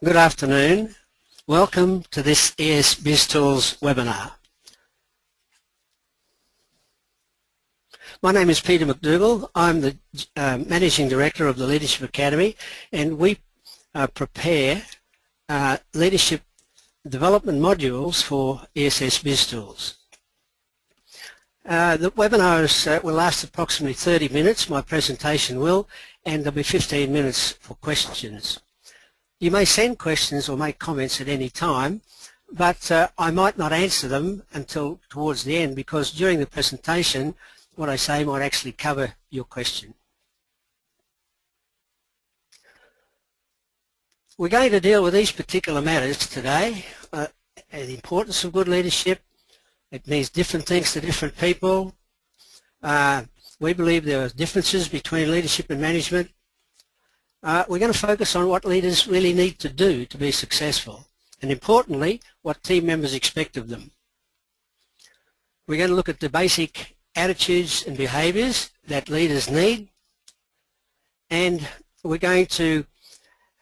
Good afternoon. Welcome to this ES BizTools webinar. My name is Peter McDougall. I'm the Managing Director of the Leadership Academy, and we prepare leadership development modules for ESS BizTools. The webinars will last approximately 30 minutes, my presentation will, and there'll be 15 minutes for questions. You may send questions or make comments at any time, but I might not answer them until towards the end, because during the presentation what I say might actually cover your question. We're going to deal with these particular matters today. The importance of good leadership. It means different things to different people. We believe there are differences between leadership and management. We're going to focus on what leaders really need to do to be successful, and importantly, what team members expect of them. We're going to look at the basic attitudes and behaviours that leaders need, and we're going to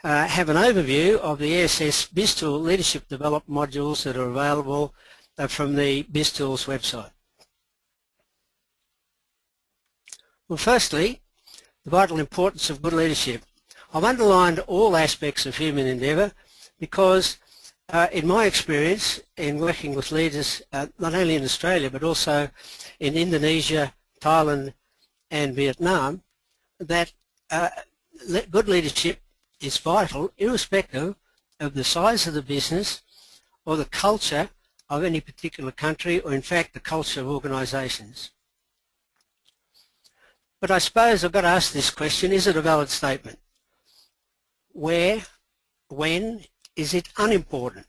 have an overview of the ESS BizTools leadership development modules that are available from the BizTools website. Well, firstly, the vital importance of good leadership. I've underlined all aspects of human endeavour because in my experience in working with leaders not only in Australia but also in Indonesia, Thailand and Vietnam, that good leadership is vital irrespective of the size of the business or the culture of any particular country, or in fact the culture of organisations. But I suppose I've got to ask this question: is it a valid statement? Where, when is it unimportant?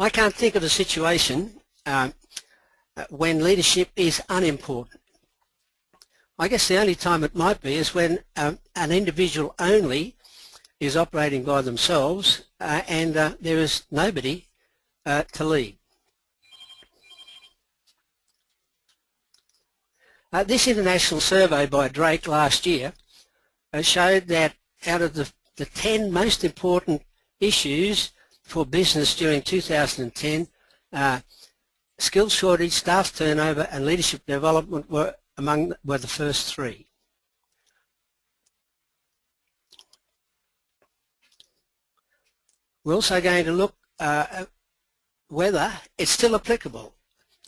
I can't think of a situation when leadership is unimportant. I guess the only time it might be is when an individual only is operating by themselves and there is nobody to lead. This international survey by Drake last year showed that out of the 10 most important issues for business during 2010, skills shortage, staff turnover and leadership development were the first three. We're also going to look at whether it's still applicable.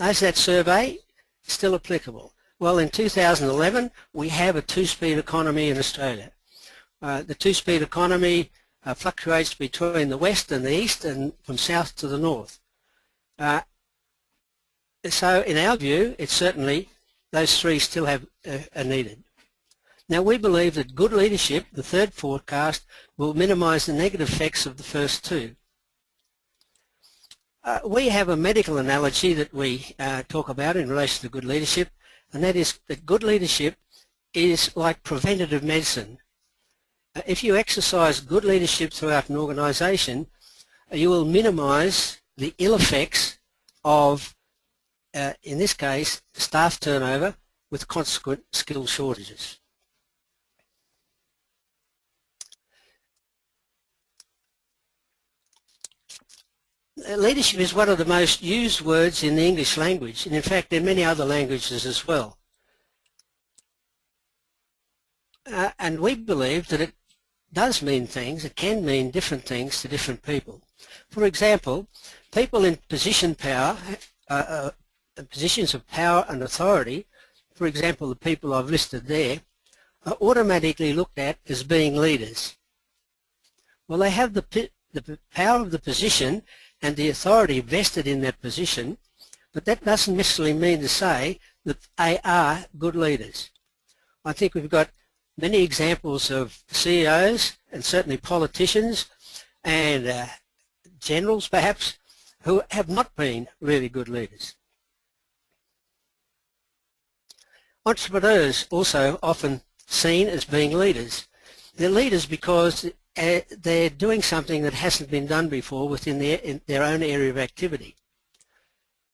Is that survey still applicable? Well, in 2011 we have a two-speed economy in Australia. The two-speed economy fluctuates between the west and the east and from south to the north. So in our view, it's certainly those three still are needed. Now we believe that good leadership, the third forecast, will minimise the negative effects of the first two. We have a medical analogy that we talk about in relation to good leadership, and that is that good leadership is like preventative medicine. If you exercise good leadership throughout an organisation, you will minimise the ill effects of, in this case, staff turnover with consequent skill shortages. Leadership is one of the most used words in the English language, and in fact in many other languages as well. And we believe that it does mean things, it can mean different things to different people. For example, people in positions of power and authority, for example the people I've listed there, are automatically looked at as being leaders. Well, they have the power of the position and the authority vested in that position, but that doesn't necessarily mean to say that they are good leaders. I think we've got many examples of CEOs and certainly politicians and generals perhaps who have not been really good leaders. Entrepreneurs also often seen as being leaders. They're leaders because they're doing something that hasn't been done before within their own area of activity.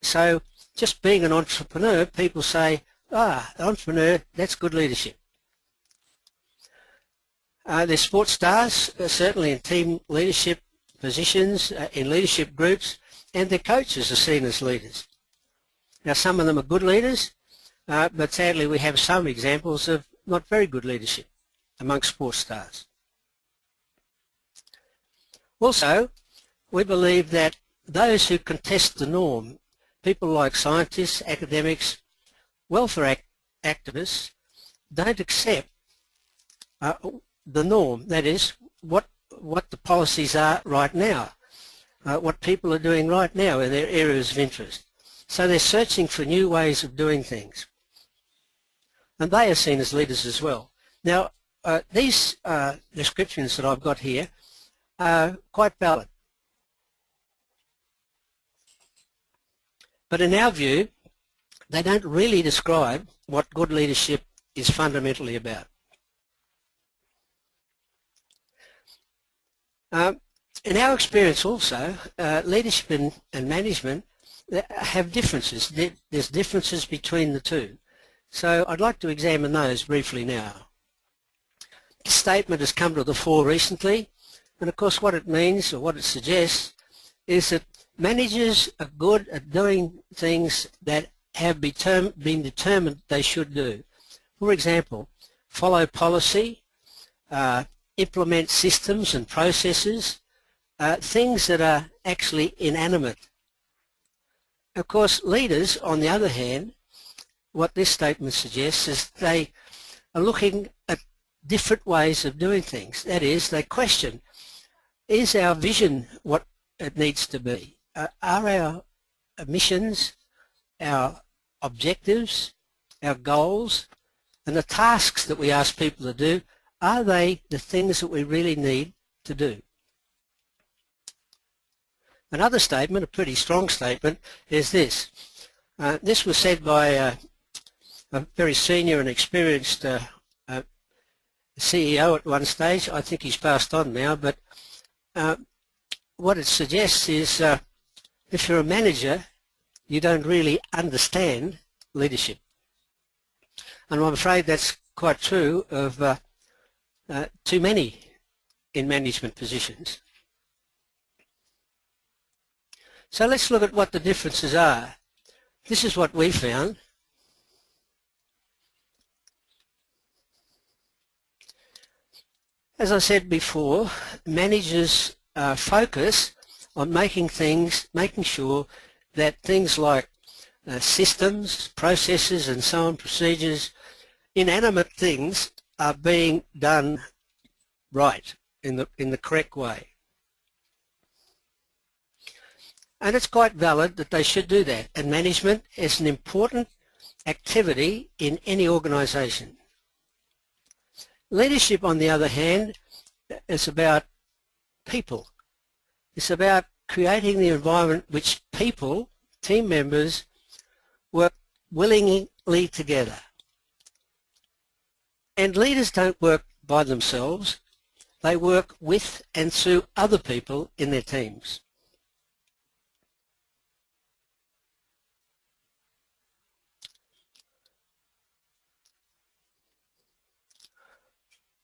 So just being an entrepreneur, people say, an entrepreneur, that's good leadership. They're sports stars, certainly in team leadership positions, in leadership groups, and their coaches are seen as leaders. Now, some of them are good leaders, but sadly we have some examples of not very good leadership amongst sports stars. Also, we believe that those who contest the norm, people like scientists, academics, welfare activists, don't accept the norm, that is, what the policies are right now, what people are doing right now in their areas of interest. So they're searching for new ways of doing things. And they are seen as leaders as well. Now, these descriptions that I've got here are quite valid. But in our view, they don't really describe what good leadership is fundamentally about. In our experience also, leadership and management have differences. There's differences between the two. So I'd like to examine those briefly now. This statement has come to the fore recently, and of course what it means, or what it suggests, is that managers are good at doing things that have been determined they should do. For example, follow policy, implement systems and processes, things that are actually inanimate. Of course, leaders, on the other hand, what this statement suggests is they are looking at different ways of doing things. That is, they question, is our vision what it needs to be? Are our missions, our objectives, our goals, and the tasks that we ask people to do, are they the things that we really need to do? Another statement, a pretty strong statement, is this. This was said by a very senior and experienced CEO at one stage. I think he's passed on now, but what it suggests is if you're a manager, you don't really understand leadership. And I'm afraid that's quite true of too many in management positions. So let's look at what the differences are. This is what we found. As I said before, managers focus on making sure that things like systems, processes and so on, procedures, inanimate things are being done right in the correct way. And it's quite valid that they should do that. And management is an important activity in any organisation. Leadership, on the other hand, is about people. It's about creating the environment which people, team members, work willingly together. And leaders don't work by themselves. They work with and through other people in their teams.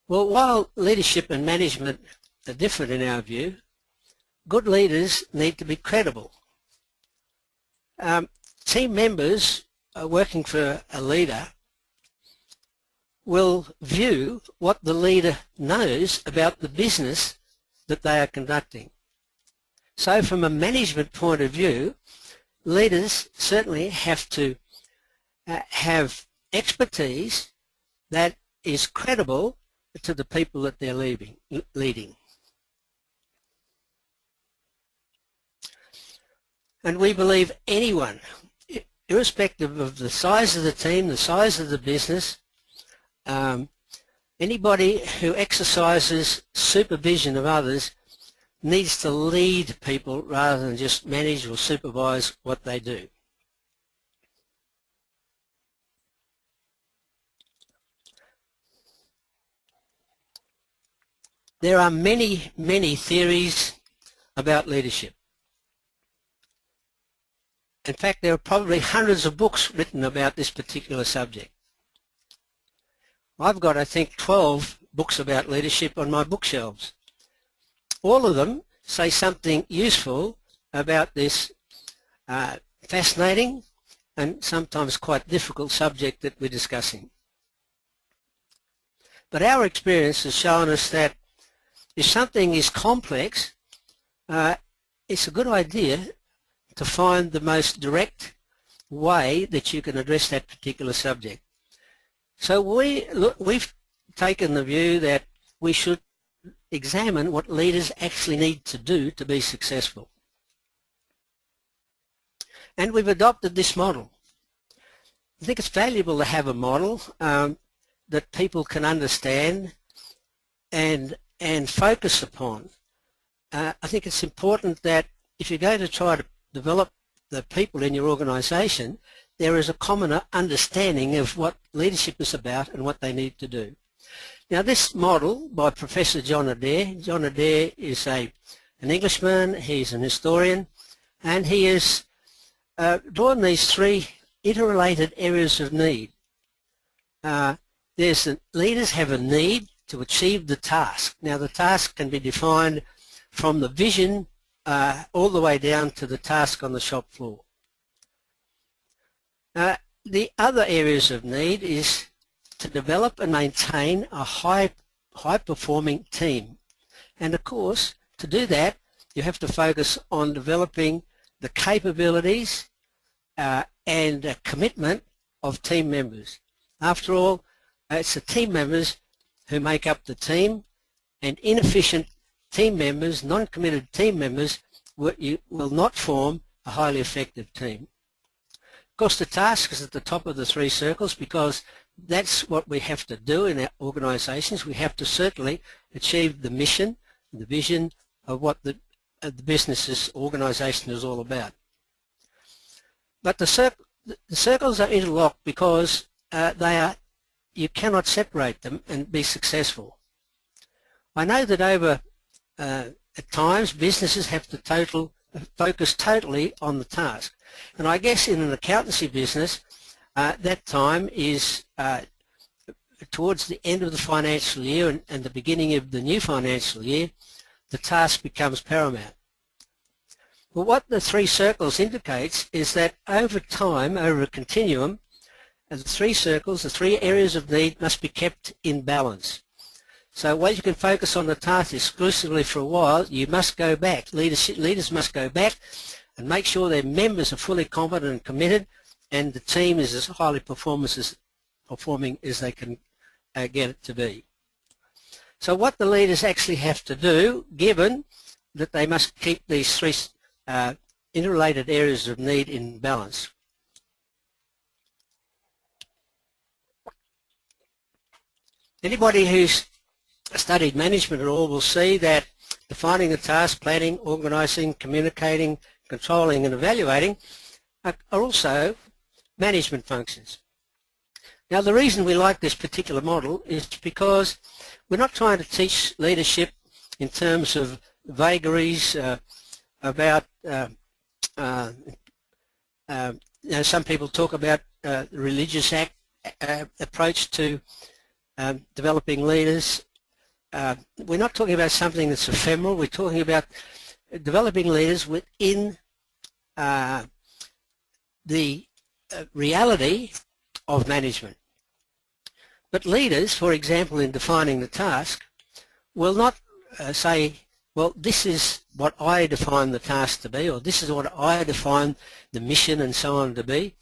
Well, while leadership and management are different in our view, good leaders need to be credible. Team members working for a leader will view what the leader knows about the business that they are conducting. So from a management point of view, leaders certainly have to have expertise that is credible to the people that they're leading. And we believe anyone, irrespective of the size of the team, the size of the business, anybody who exercises supervision of others needs to lead people rather than just manage or supervise what they do. There are many, many theories about leadership. In fact, there are probably hundreds of books written about this particular subject. I've got, I think, 12 books about leadership on my bookshelves. All of them say something useful about this fascinating and sometimes quite difficult subject that we're discussing. But our experience has shown us that if something is complex, it's a good idea to find the most direct way that you can address that particular subject. So we've taken the view that we should examine what leaders actually need to do to be successful. And we've adopted this model. I think it's valuable to have a model that people can understand and focus upon. I think it's important that if you're going to try to develop the people in your organisation, there is a common understanding of what leadership is about and what they need to do. Now, this model by Professor John Adair. John Adair is an Englishman, he's an historian, and he has drawn these three interrelated areas of need. Leaders have a need to achieve the task. Now, the task can be defined from the vision all the way down to the task on the shop floor. The other areas of need is to develop and maintain a high-performing team. And of course, to do that, you have to focus on developing the capabilities and commitment of team members. After all, it's the team members who make up the team, and inefficient team members, non-committed team members, will not form a highly effective team. Of course, the task is at the top of the three circles because that's what we have to do in our organisations. We have to certainly achieve the mission, the vision of what the business's organisation is all about. But the circles are interlocked because you cannot separate them and be successful. I know that at times businesses have to focus totally on the task. And I guess in an accountancy business, that time is towards the end of the financial year and the beginning of the new financial year. The task becomes paramount. But what the three circles indicates is that over time, over a continuum, the three circles, the three areas of need must be kept in balance. So while you can focus on the task exclusively for a while, you must go back. Leaders must go back and make sure their members are fully competent and committed, and the team is as highly performing as they can get it to be. So what the leaders actually have to do, given that they must keep these three interrelated areas of need in balance. Anybody who's studied management at all will see that defining the task, planning, organising, communicating, controlling and evaluating are also management functions. Now, the reason we like this particular model is because we're not trying to teach leadership in terms of vagaries about some people talk about the religious approach to developing leaders. We're not talking about something that's ephemeral. We're talking about developing leaders within the reality of management. But leaders, for example, in defining the task, will not say, well, this is what I define the task to be, or this is what I define the mission and so on to be.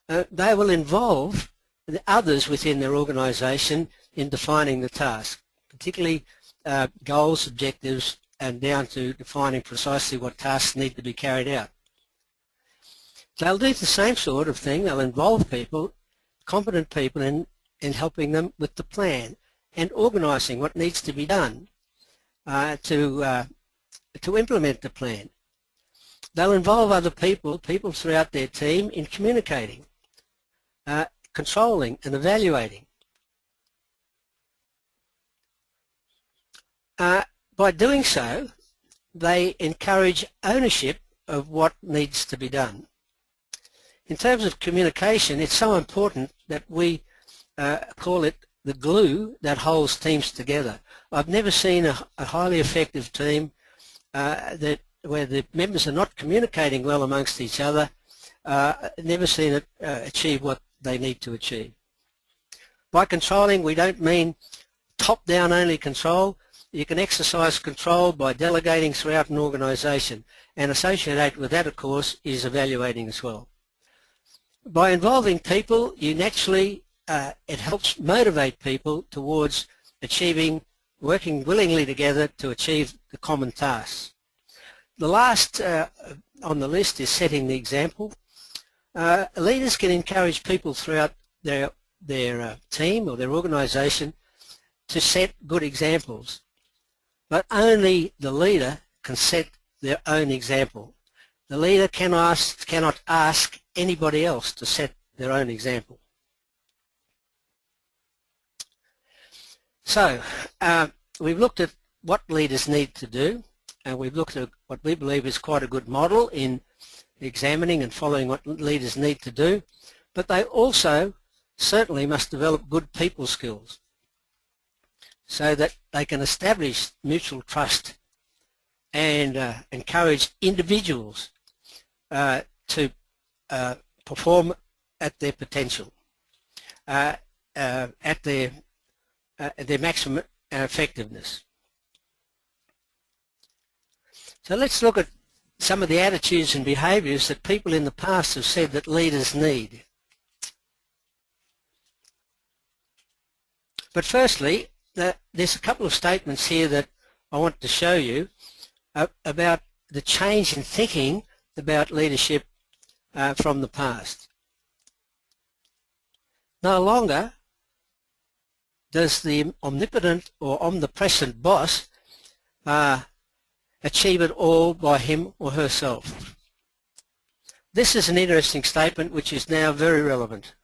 They will involve the others within their organisation in defining the task, particularly goals, objectives, and down to defining precisely what tasks need to be carried out. They'll do the same sort of thing. They'll involve people, competent people, in helping them with the plan and organising what needs to be done to implement the plan. They'll involve other people throughout their team in communicating, controlling and evaluating. By doing so, they encourage ownership of what needs to be done. In terms of communication, it's so important that we call it the glue that holds teams together. I've never seen a highly effective team where the members are not communicating well amongst each other, never seen it achieve what they need to achieve. By controlling, we don't mean top-down only control. You can exercise control by delegating throughout an organisation, and associated with that, of course, is evaluating as well. By involving people, you naturally, it helps motivate people towards achieving, working willingly together to achieve the common tasks. The last on the list is setting the example. Leaders can encourage people throughout their team or their organisation to set good examples, but only the leader can set their own example. The leader cannot ask anybody else to set their own example. So we've looked at what leaders need to do, and we've looked at what we believe is quite a good model in examining and following what leaders need to do, but they also certainly must develop good people skills so that they can establish mutual trust and encourage individuals to perform at their potential, at their maximum effectiveness. So let's look at some of the attitudes and behaviours that people in the past have said that leaders need. But firstly, there's a couple of statements here that I want to show you about the change in thinking about leadership from the past. No longer does the omnipotent or omnipresent boss achieve it all by him or herself. This is an interesting statement which is now very relevant.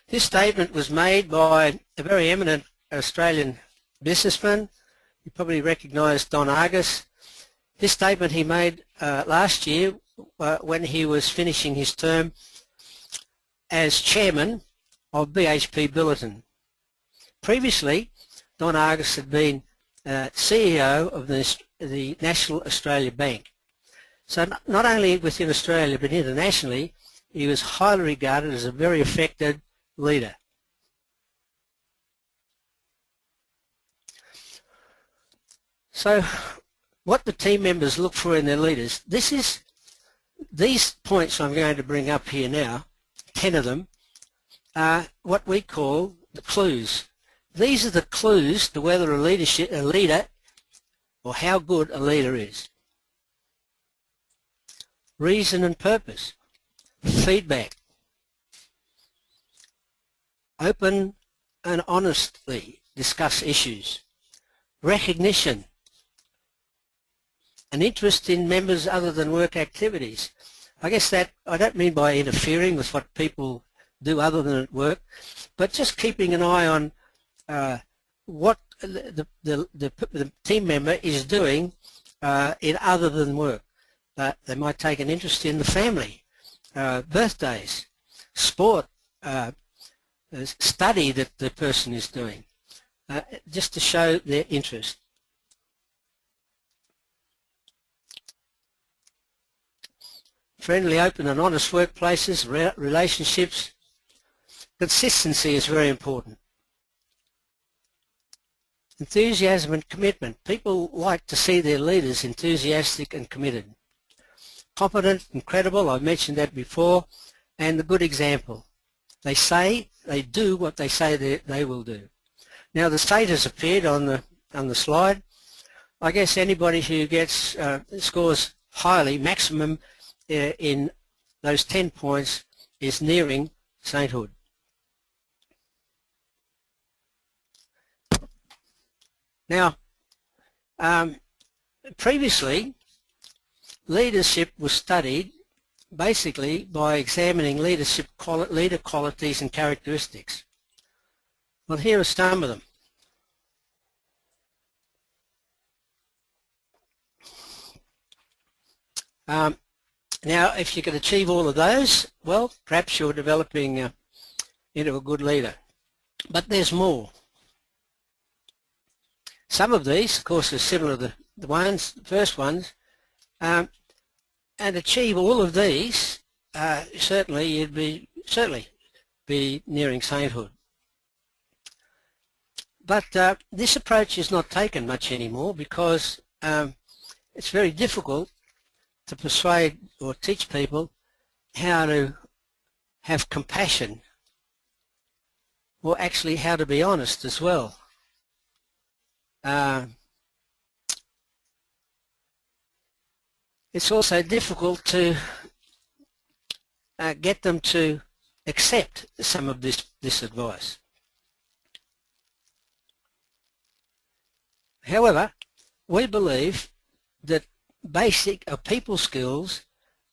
This statement was made by a very eminent Australian businessman. You probably recognise Don Argus. This statement he made last year when he was finishing his term as chairman of BHP Billiton. Previously, Don Argus had been CEO of the National Australia Bank. So not only within Australia but internationally, he was highly regarded as a very effective leader. So what the team members look for in their leaders, these points I'm going to bring up here now, 10 of them, are what we call the clues. These are the clues to whether a leader or how good a leader is. Reason and purpose, feedback, open and honestly discuss issues, recognition, an interest in members other than work activities. I guess that I don't mean by interfering with what people do other than at work, but just keeping an eye on what the team member is doing in other than work. They might take an interest in the family, birthdays, sport, study that the person is doing, just to show their interest. Friendly, open and honest workplaces, relationships. Consistency is very important. Enthusiasm and commitment. People like to see their leaders enthusiastic and committed. Competent and credible, I've mentioned that before, and the good example. They do what they say they will do. Now the state has appeared on the slide. I guess anybody who gets scores highly, maximum in those 10 points, is nearing sainthood. Now, previously, leadership was studied basically by examining leader qualities and characteristics. Well, here are some of them. Now, if you can achieve all of those, well, perhaps you're developing into a good leader. But there's more. Some of these, of course, are similar to the first ones, and achieve all of these, certainly you'd be nearing sainthood. But this approach is not taken much anymore because it's very difficult to persuade or teach people how to have compassion, or actually how to be honest as well. It's also difficult to get them to accept some of this advice. However, we believe that basic people skills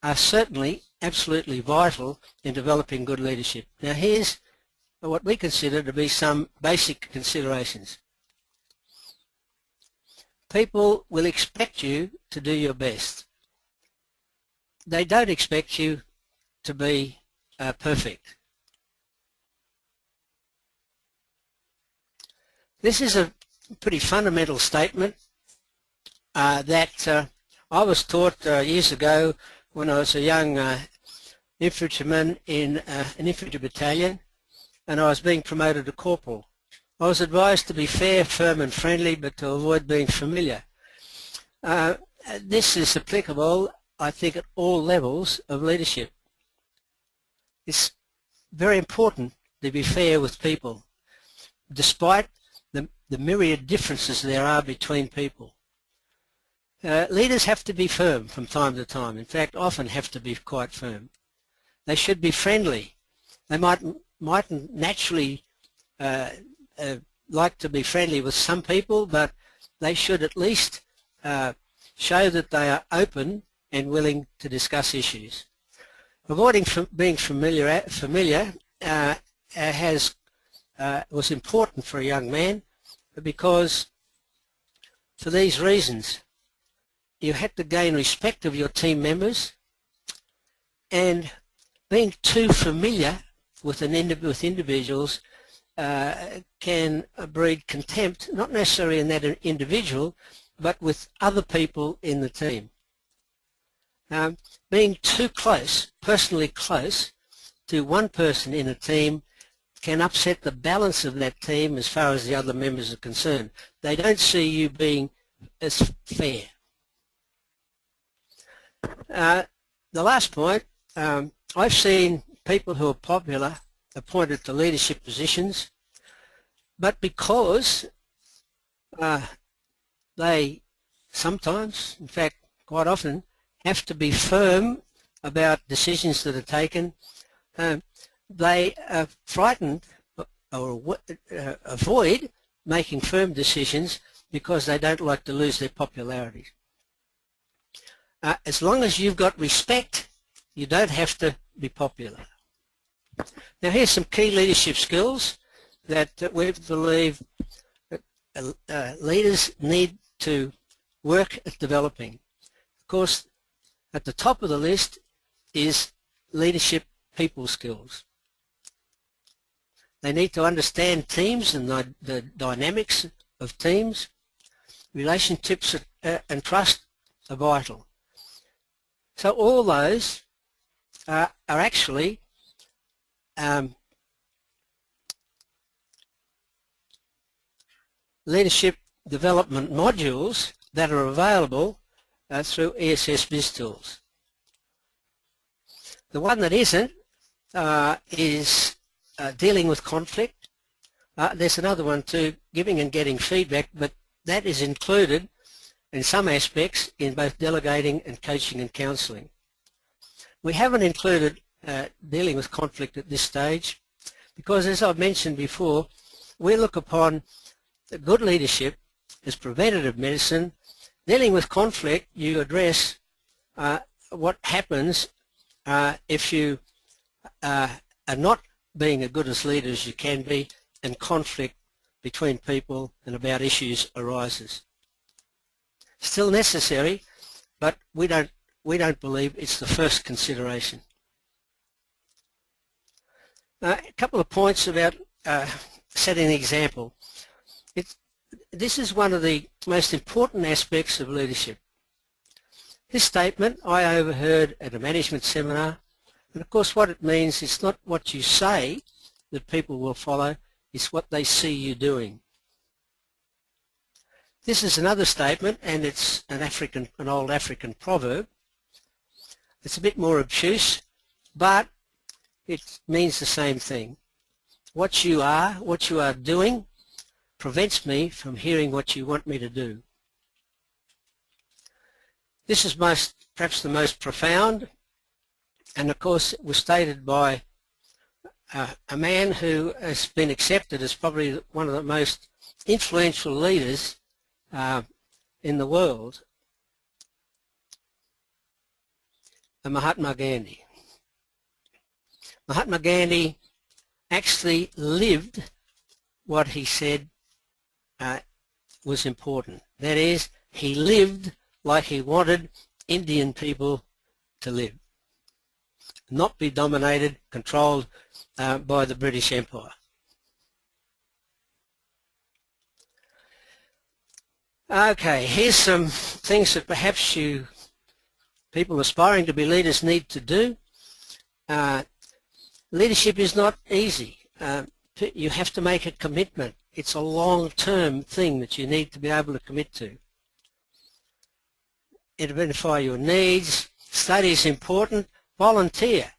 are certainly absolutely vital in developing good leadership. Now here's what we consider to be some basic considerations. People will expect you to do your best. They don't expect you to be perfect. This is a pretty fundamental statement that I was taught years ago when I was a young infantryman in an infantry battalion, and I was being promoted to corporal. I was advised to be fair, firm and friendly, but to avoid being familiar. This is applicable, I think, at all levels of leadership. It's very important to be fair with people, despite the myriad differences there are between people. Leaders have to be firm from time to time. In fact, often have to be quite firm. They should be friendly. They mightn't naturally like to be friendly with some people, but they should at least show that they are open and willing to discuss issues. Avoiding being familiar was important for a young man, because for these reasons you had to gain respect of your team members, and being too familiar with individuals can breed contempt, not necessarily in that individual, but with other people in the team. Being too close, personally close, to one person in a team can upset the balance of that team as far as the other members are concerned. They don't see you being as fair. The last point, I've seen people who are popular appointed to leadership positions, but because they sometimes, in fact quite often, have to be firm about decisions that are taken, they are frightened or avoid making firm decisions because they don't like to lose their popularity. As long as you've got respect, you don't have to be popular. Now here's some key leadership skills that we believe that leaders need to work at developing. Of course, at the top of the list is leadership people skills. They need to understand teams and the dynamics of teams. Relationships and trust are vital. So all those are actually leadership development modules that are available through ESS BizTools. The one that isn't is dealing with conflict. There's another one too, giving and getting feedback, but that is included in some aspects in both delegating and coaching and counselling. We haven't included dealing with conflict at this stage because, as I've mentioned before, we look upon good leadership as preventative medicine. Dealing with conflict, you address what happens if you are not being as good as leader as you can be, and conflict between people and about issues arises. Still necessary, but we we don't believe it's the first consideration. A couple of points about setting an example. This is one of the most important aspects of leadership. This statement I overheard at a management seminar, and of course what it means is not what you say that people will follow, it's what they see you doing. This is another statement, and it's an old African proverb. It's a bit more obtuse, but it means the same thing. What you are doing, prevents me from hearing what you want me to do. This is perhaps the most profound, and of course it was stated by a man who has been accepted as probably one of the most influential leaders in the world, Mahatma Gandhi. Mahatma Gandhi actually lived what he said was important. That is, he lived like he wanted Indian people to live, not be dominated, controlled by the British Empire. Okay, here's some things that perhaps people aspiring to be leaders need to do. Leadership is not easy. You have to make a commitment. It's a long-term thing that you need to be able to commit to. Identify your needs. Study is important. Volunteer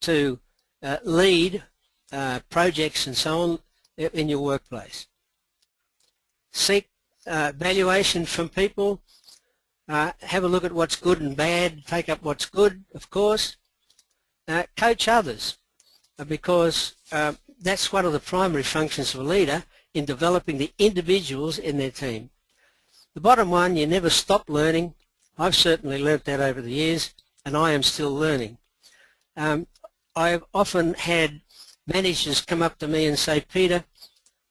to lead projects and so on in your workplace. Seek valuation from people. Have a look at what's good and bad. Take up what's good, of course. Coach others, because that's one of the primary functions of a leader in developing the individuals in their team. The bottom one, you never stop learning. I've certainly learnt that over the years, and I am still learning. I've often had managers come up to me and say, Peter,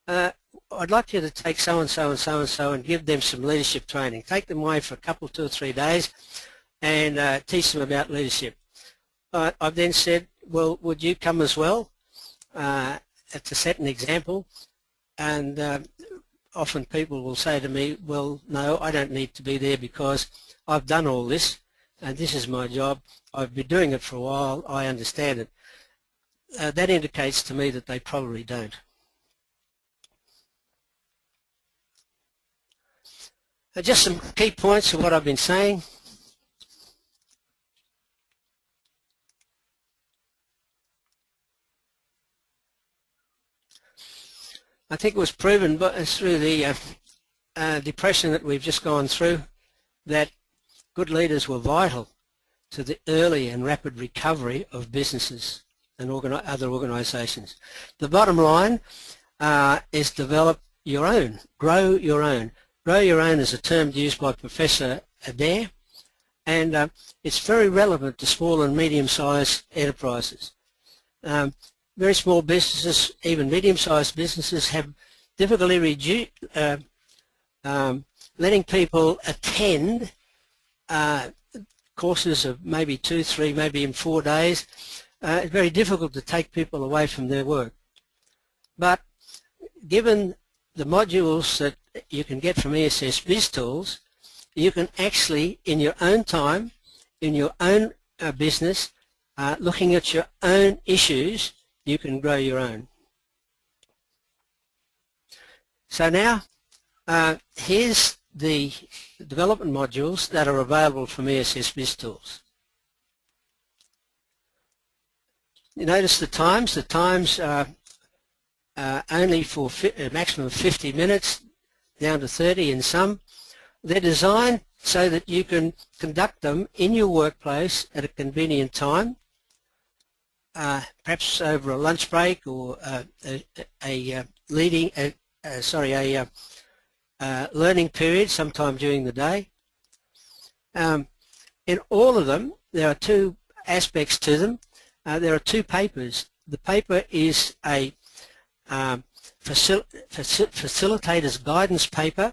I'd like you to take so-and-so and so-and-so and give them some leadership training. Take them away for a couple, 2 or 3 days and teach them about leadership. I've then said, well, would you come as well to set an example? And often people will say to me, well, no, I don't need to be there because I've done all this and this is my job. I've been doing it for a while. I understand it. That indicates to me that they probably don't. Just some key points of what I've been saying. I think it was proven through the depression that we've just gone through that good leaders were vital to the early and rapid recovery of businesses and other organisations. The bottom line is develop your own, grow your own. Grow your own is a term used by Professor Adair, and it's very relevant to small and medium-sized enterprises. Very small businesses, even medium-sized businesses, have difficulty letting people attend courses of maybe 2, 3, maybe in 4 days. It's very difficult to take people away from their work. But given the modules that you can get from ESS Biz Tools, you can actually, in your own time, in your own business, looking at your own issues, you can grow your own. So now, here's the development modules that are available from ESS Biz Tools. You notice the times. The times are only for a maximum of 50 minutes, down to 30 in some. They're designed so that you can conduct them in your workplace at a convenient time, perhaps over a lunch break or learning period sometime during the day. In all of them, there are 2 aspects to them. There are 2 papers. The paper is a facilitator's guidance paper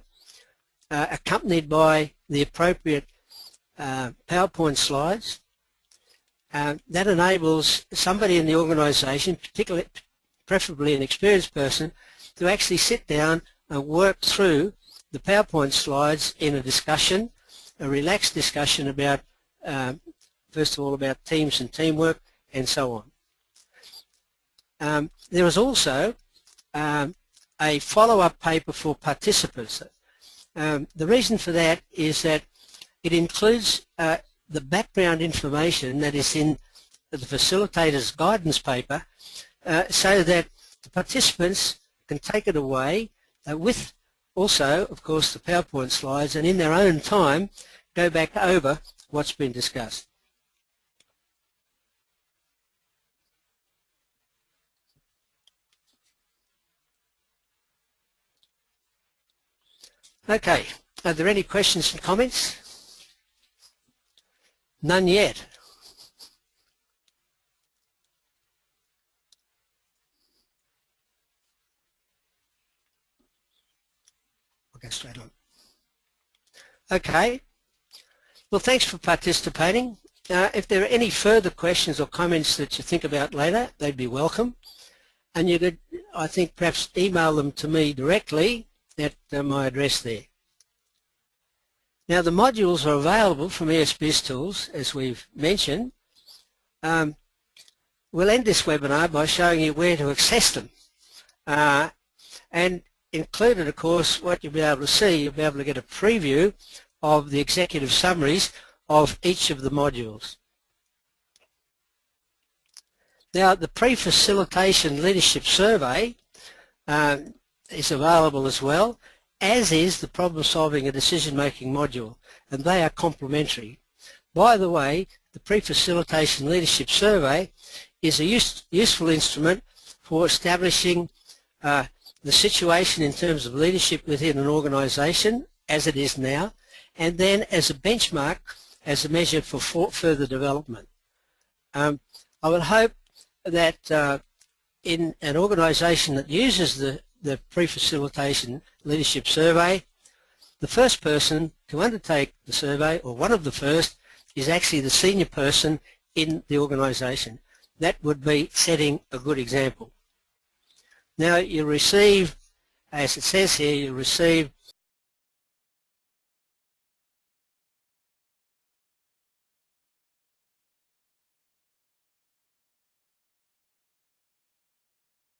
accompanied by the appropriate PowerPoint slides. That enables somebody in the organisation, particularly, preferably an experienced person, to actually sit down and work through the PowerPoint slides in a discussion, a relaxed discussion about, first of all, about teams and teamwork and so on. There is also a follow-up paper for participants. The reason for that is that it includes the background information that is in the facilitator's guidance paper so that the participants can take it away with also, of course, the PowerPoint slides, and in their own time go back over what's been discussed. Okay, are there any questions and comments? None yet. I'll go straight on. Okay. Well, thanks for participating. If there are any further questions or comments that you think about later, they'd be welcome. And you could, I think, perhaps email them to me directly at my address there. Now, the modules are available from ESBIS Tools, as we've mentioned. We'll end this webinar by showing you where to access them. And included, of course, what you'll be able to see, you'll be able to get a preview of the executive summaries of each of the modules. Now, the pre-facilitation leadership survey is available as well, as is the problem-solving and decision-making module, and they are complementary. By the way, the pre-facilitation leadership survey is a useful instrument for establishing the situation in terms of leadership within an organisation, as it is now, and then as a benchmark, as a measure for further development. I would hope that in an organisation that uses the pre-facilitation leadership survey, the first person to undertake the survey, or one of the first, is actually the senior person in the organisation. That would be setting a good example. Now, you receive, as it says here, you receive